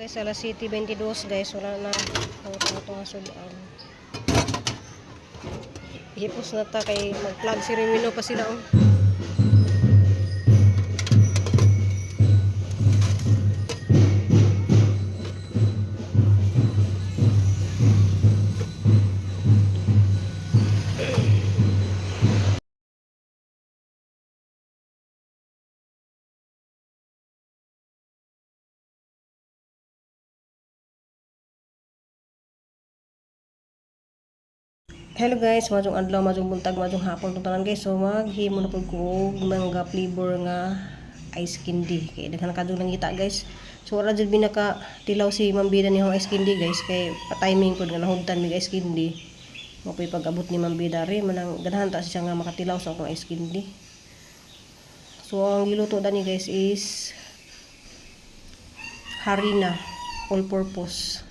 Guys, alas 7:22 guys, wala na ito nga sudan. Hipos na ta kay mag-plug si Rimino pa sila oh. Hello guys, majong adlaw, majong buntag, majong hapon tuntanan guys. So maghimo na pud ko og mangga flavor nga ice candy. Kay daghan kadto lang kita guys. So wala jud binaka tilaw si Mambida ni ice candy guys kay pa-timing pud nga nahugtan mig ice candy. Mapoy pag-abot ni Mambida ri manang ganahan ta siya nga makatilaw sa akong ice candy. So ang giluto dani guys is harina all purpose.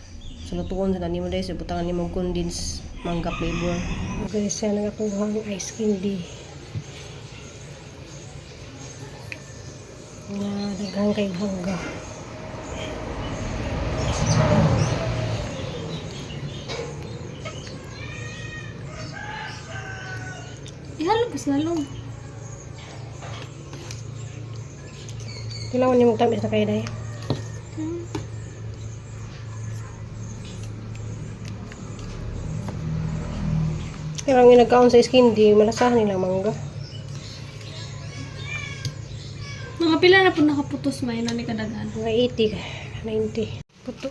So lutuon sa nimo guys, butangan nimo condense mangga flavor. Guys, yan ang nakuha ng ice candy. Na daghang kay hangga. Ihalog kas lalong. Kailangan niyo magtamis na kayo dahil. Kailangan yung nagkaon sa skin, di malasahan nilang mangga. Mga pila na po nakaputos may na ni kadaghan. Mga 80, 90. Puto.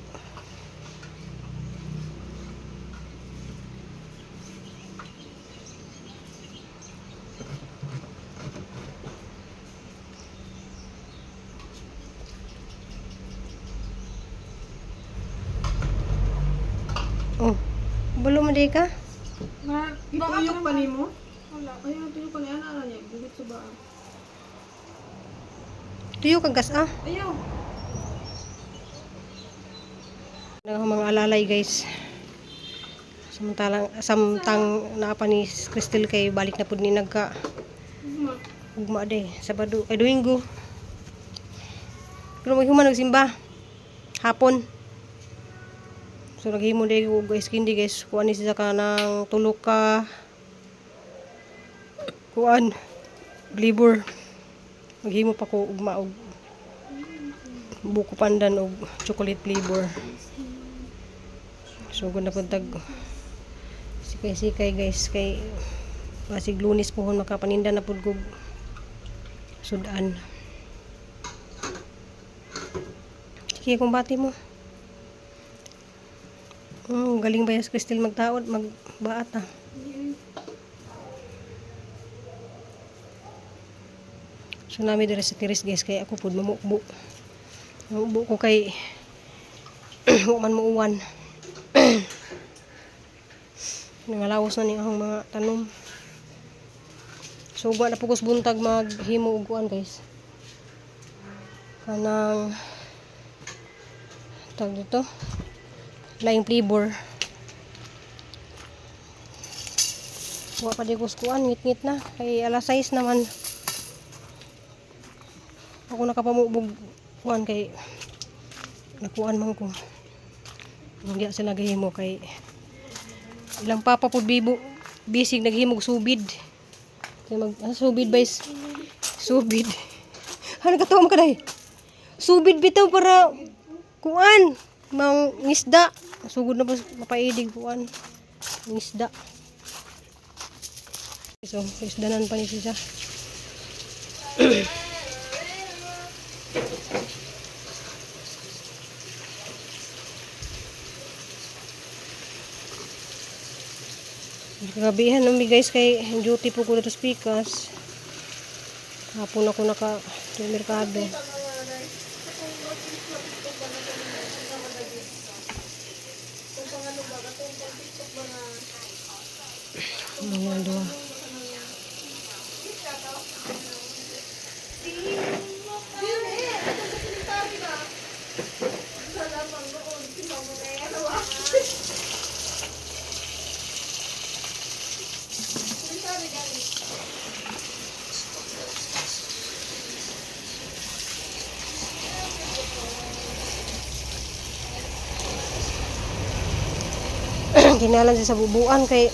Oh, belum ada ka? Ituyok pa ni mo? Wala. Ayaw, tuyok pa ni ana niya. Bugit sa baan. Tuyo kag gas ah. Ayaw. Ang mga alalay guys. Samtang naapa ni Crystal kay balik na pud ni nagka ugma day Sabado ay Domingo. Pero maghuman nagsimba hapon. So naghimo day ko guys kindi guys kuan ni siya kanang tulo ka kuan flavor. Maghimo pa ko ugma og buko pandan og chocolate flavor. So guna pud tag sikay guys kay basig Lunes pohon makapaninda na pud kog sudan. Sige kung bati mo. Galing ba yung Crystal magtaod, magbaat ah. So namin dire sa tiris guys kay ako pud mamukbo. Mamukbo ko kay man mo uwan. Nangalawas na ni akong mga tanom. So ugwa na pugos buntag maghimo og kuan guys. Kanang tawag dito. Laing flavor. Wa pa di kuskuan, ngit-ngit na. Kay alas 6 naman. Ako nakapamubog kuan kay nakuan man ko. Hindi sila gahimo kay ilang papa pud bibo bisig naghimog subid. Kay subid ba is subid. Ano ka tuwa mo kaday? Subid bitaw para kuan mang isda. Sugod na pa mapaidig kuan isda. So isdanan pa ni siya. Gabihan nami guys kay duty po ko dito sa Pikas. Hapon ako naka sa merkado. Mga dua. Ginalan siya sa bubuan kay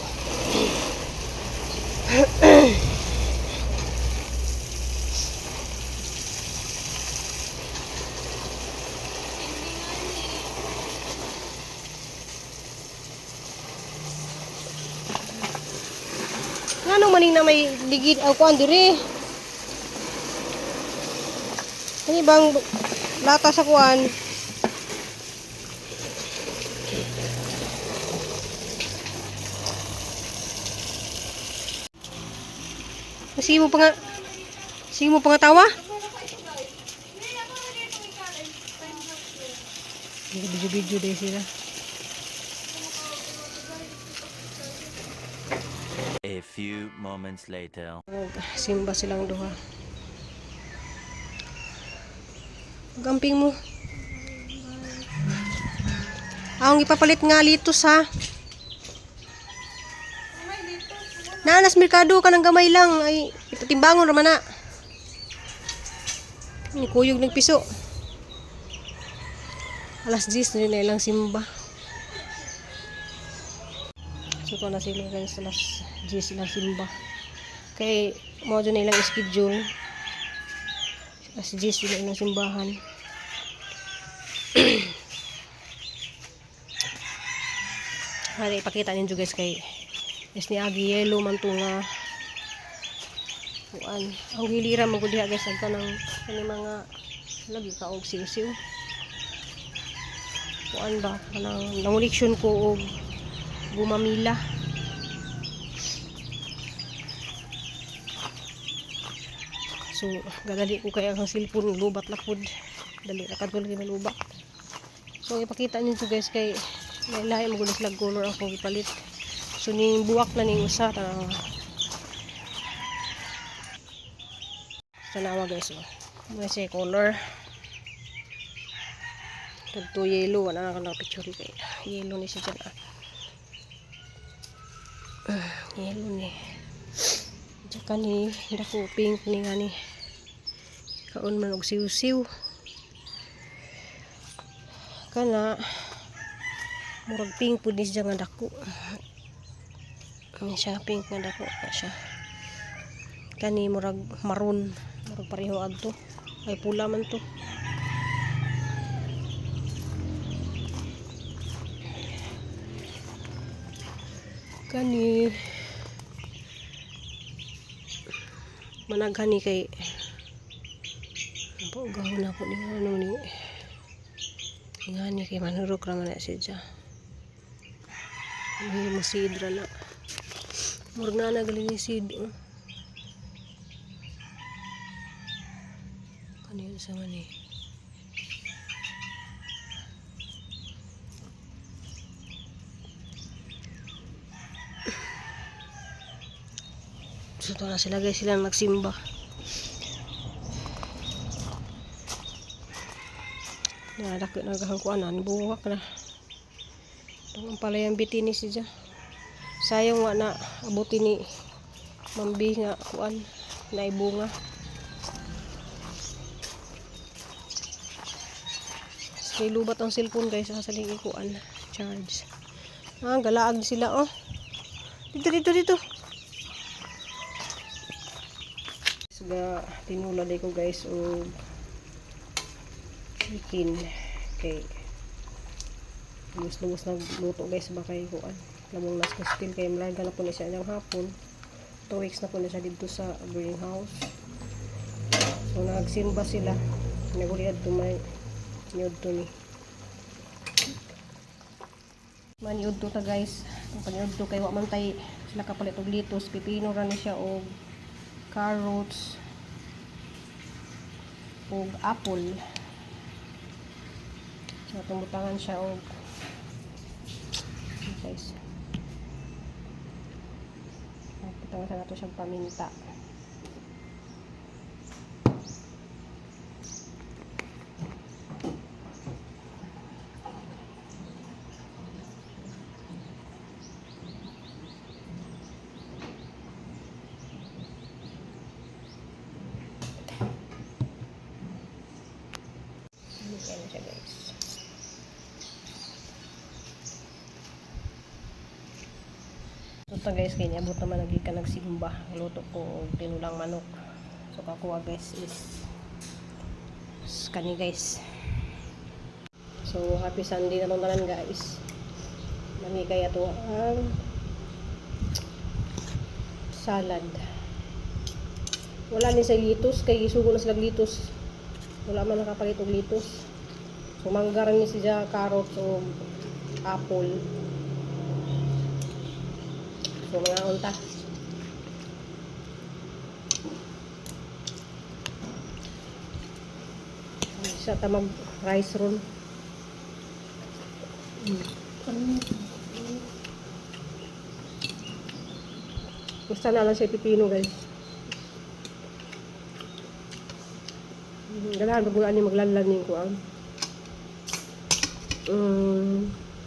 ngano maning na may ligid o kuan diri. Kani bang lata sa kuan? Sige mo pa nga tawa? Video-video deh sila. A few moments later. Simba silang duha. Gamping mo. Ang ipapalit nga litos ha. Nanas merkado ka ng gamay lang ay itatimbangon raman na. Ni kuyog ng piso. Alas 10 na ilang simba. So na sila guys alas 10 ilang simba. Kay mo na ilang schedule. Alas 10 sila ilang simbahan. Hari ipakita ninyo guys kay is ni agi yellow man to nga kuan ang gilira mo gud diha guys agka ng kani mga lagi ka og siw-siw kuan ba kanang nanguliksyon ko og gumamila so gadali ko kay ang cellphone lubat lakod dali ra kadto lagi malubat so ipakita ninyo guys kay lahi mo gud sila color ako gipalit. So ning buwak na ning usa tanawa guys oh. Mo siya color. Kadto yellow wala na picture kay yellow ni siya dyan. Yellow ni. Tsaka ni dako pink ni ngani. Kaon man og siw-siw. Kana murag pink pud ni siya nga dako. Ini siya pink nga dako na siya. Kani murag maroon, murag pareho adto. Ay pula man to. Kani managhan ni kay gahon ako ni ano ni ngani kay manurok ra man na siya. May musidra na. Murag na naglinisid oh. Kanina sa mani. So to na sila guys, sila nagsimba. Nadakit na gahangkuanan, buwak na. Ang palayang bitin ni siya. Sayang wa na abuti ni mambi nga kuan na ibunga. Kay lubat ang cellphone guys sa saling ikuan charge. Galaag sila oh. Dito. Suga tinula day ko guys o chicken kay lubos na luto guys ba kay kuan. Lamang nas ko still kay malaga na po na siya ang hapon. 2 weeks na po na siya dito sa greenhouse. So nagsimba sila. Naguliad to may niud to ni. Maniud to ta guys. Ang paniud to kay wa man tay sila kapalit og litos, pipino ra ni siya og carrots og apple. So tumutangan siya og guys. Ito sa nato siyang paminta. Kaya na siya guys. Ito guys, kaya abot naman lagi ka nagsimba. Luto ko og tinulang manok. So kakuha guys is kani guys. So happy Sunday naman tanan guys. Mami kaya to ang salad. Wala ni sa litos kay isugo na silang litos. Wala man nakapalit og litos. So mangga ni siya carrots o apple. So mga unta. Isa ta mag rice roll. Basta na lang siya pipino guys. Ganahan pag ni maglalan ning kuan.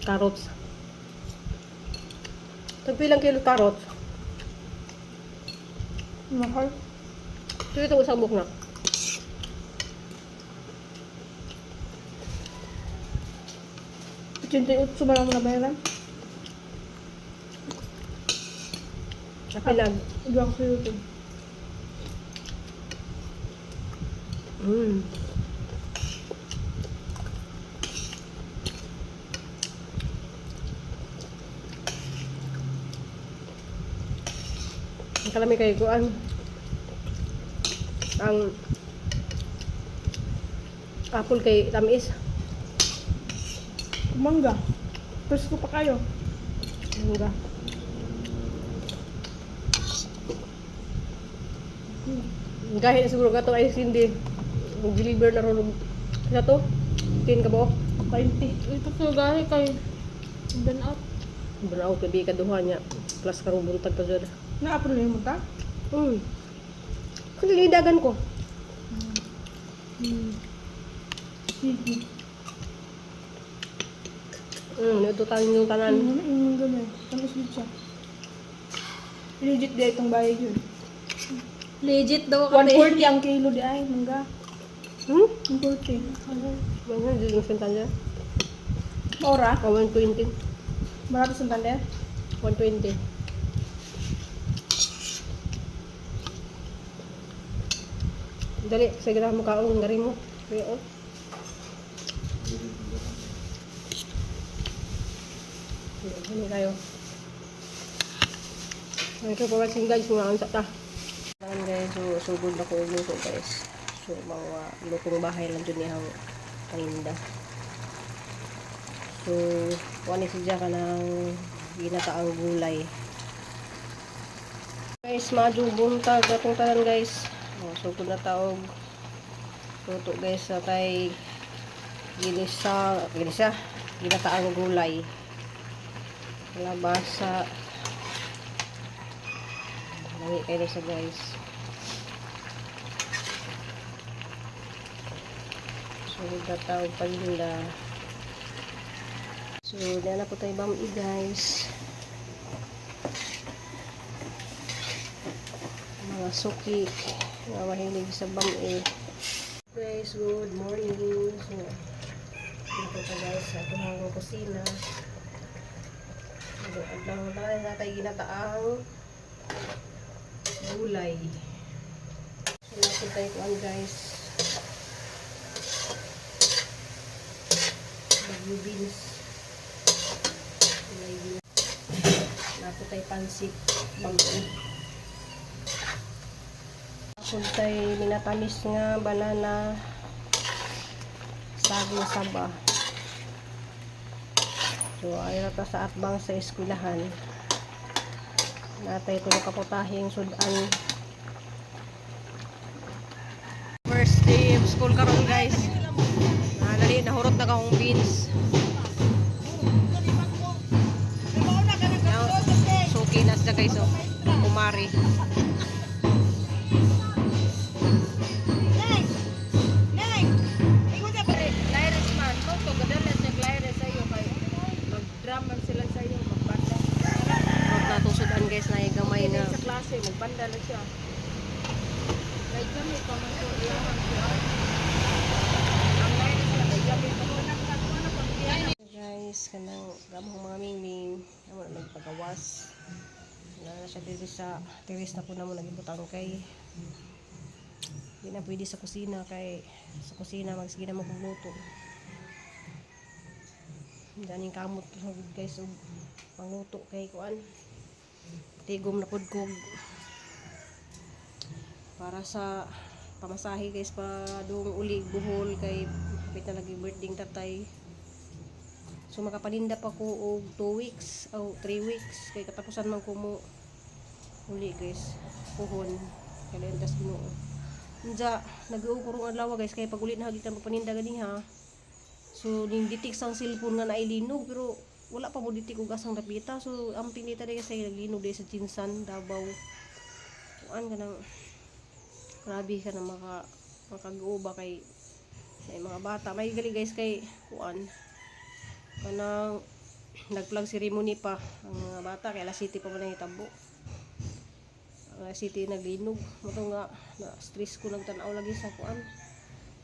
Carrots. Tagpilang kilo carrots. Mahal. So ito isang buknak. $88 ba lang mo nabayaran? Napilag. Iba ko sa YouTube. Ang kalami kay kuan. Ang apple kay tamis. Mangga. Presko pa kayo. Mangga. Kahit siguro ka to ay hindi. Deliver na ron. Isa to? 10 ka ba? 20. Ito ko gahi kay dan up. Brown ka di ka duha niya. Plus karong buntag pa dyan. Na-upload na mo ta? Kung nilidagan ko. Sige. Ito tayo yung tanan. Ganyan. Tapos dito siya. Legit di itong bayad yun. Legit daw kami. 140 ang kilo di ay. Mangga. 140. Mga hindi yung sentan niya. Ora? 120. Barato sa tanda? 120. Dali, sige na mo kaong ngari mo. Kaya oh. Ano tayo? Thank you for watching guys. Mga ansa ta. Ayan guys, so sugod na ko yung luto guys. So mga lutong bahay lang dyan niyang paninda. So kuha ni siya ka ng ginataang gulay. Guys, majubuntag atong tanan guys. Sugod na taog luto guys sa kay ginataang gulay. Kalabasa. Lagi kayo sa guys. So, gataw palinda. So, dyan na po tayo bami guys. Mga suki. Mga mahilig sa bami. Guys, good morning. So, dito pa guys sa itong kusina. Adlang tayo na tayo ginataang gulay. So, napit tayo kuhan guys. Bagyo beans. Napit tayo pansit. Bangko. Napit tayo minatamis nga banana. Saging saba. So, ayaw na sa atbang sa eskwelahan. Natay ito yung kaputahing sudan. First day of school karon guys. Dali, nahurot na akong beans. Suki na siya guys. Umari. Guys, na gamay na Sa klase, magbanda na siya. Kahit kami pa man po iyaman siya. Ang lain sila, kahit kami pa po nakakatuwa na pag-iyaman. guys, kanang gamong mga mingming. Amo na magpagawas. na siya dito sa terrace na po na mo nagibutang kay di na pwede sa kusina kay sa kusina magsige na magluto. Daning kamot guys og pangluto kay kuan tigom na pud kog para sa pamasahe guys pa dong uli buhol kay kapit na lagi birthday tatay. So makapaninda pa ko og 2 weeks o 3 weeks kay katapusan man ko mo uli guys puhon kay lentas Ginoo. Unja nag-uog ko rong adlaw guys kay pag uli na hagit na magpaninda ganiha. So ning ditik sang cellphone nga naay linog pero wala pa mo ditik og asang dapita. So amping dita dai kasi naglinog dai sa Jinsan Davao. Kuan kanang grabe ka na makag-uba kay may mga bata may gali guys kay kuan kanang nag-flag ceremony pa ang mga bata kay alas 7 pa man ang hitabo. Alas 7 naglinog mo nga na stress ko nagtan-aw lagi sa kuan.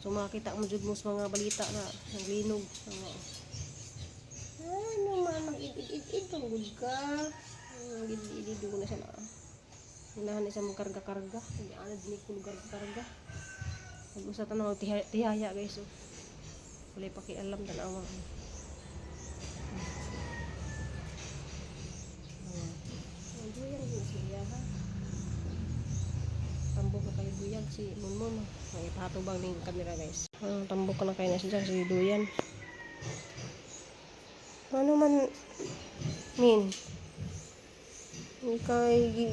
So makita mo jud mo sa mga balita na naglinog ano man mag-idid tungod ka idid ko na siya na hinahan isa mong karga-karga hindi ana dinig ko karga-karga nag-usa tanaw tihaya guys oh. Wala pakialam tanawa duyan din siya ha tambok na kayo duyag si Munmon may pahatubang ning camera guys tambok ka na kayo na siya si duyan ano man min kay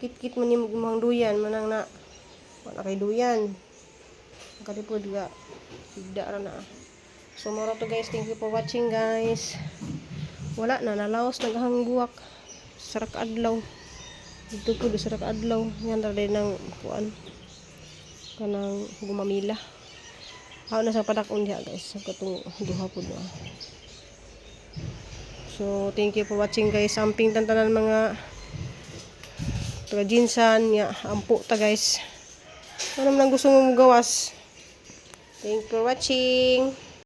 kit-kit man yung mga duyan manang na wala kay duyan kalipod ga higda ra na. So moro to guys, thank you for watching guys. Wala na nalaos naghangguwak sarak adlaw dito po sarak adlaw yan ra din ng kuan kanang gumamila ako na sa padakon diha guys sa katong duha po na. So thank you for watching guys. Amping tantanan mga taga Jinsan ya ampo ta guys. Ano man gusto mo gawas. Thank you for watching.